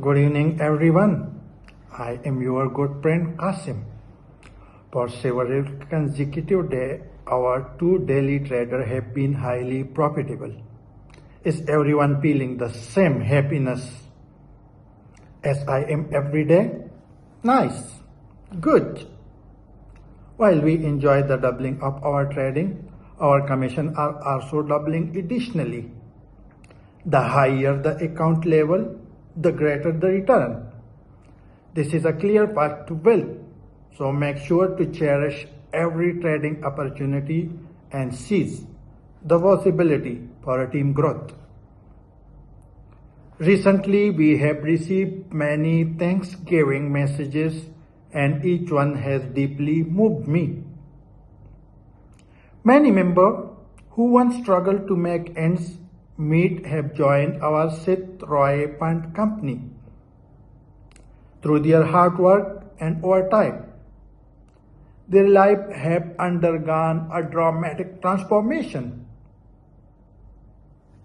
Good evening, everyone. I am your good friend Qasim. For several consecutive days, our two daily traders have been highly profitable. Is everyone feeling the same happiness as I am every day? Nice. Good. While we enjoy the doubling of our trading, our commission are also doubling additionally. The higher the account level, the greater the return. This is a clear path to wealth, so make sure to cherish every trading opportunity and seize the possibility for a team growth. Recently, we have received many Thanksgiving messages and each one has deeply moved me. Many members who once struggled to make ends meet have joined our Seth Fund company. Through their hard work and overtime, their life have undergone a dramatic transformation.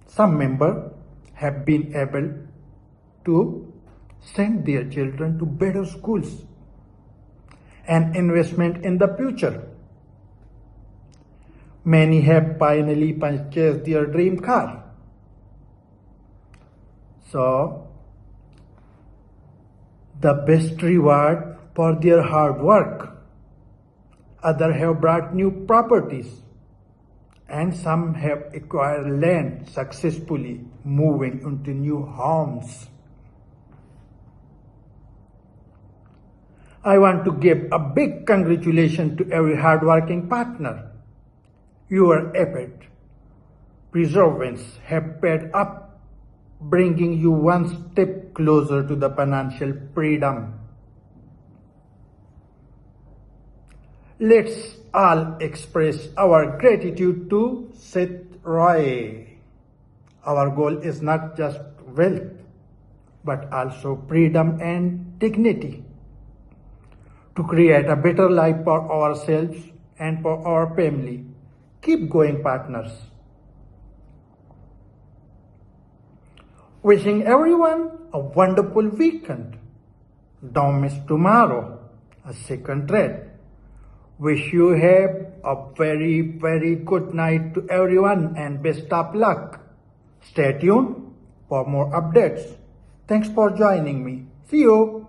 Some members have been able to send their children to better schools and investment in the future. Many have finally purchased their dream car. So, the best reward for their hard work. Others have bought new properties and some have acquired land successfully, moving into new homes. I want to give a big congratulations to every hardworking partner. Your effort, perseverance have paid up, bringing you one step closer to the financial freedom. Let's all express our gratitude to Seth Roy. Our goal is not just wealth, but also freedom and dignity. To create a better life for ourselves and for our family. Keep going, partners. Wishing everyone a wonderful weekend. Don't miss tomorrow, a second trade. Wish you have a very, very good night to everyone and best of luck. Stay tuned for more updates. Thanks for joining me. See you.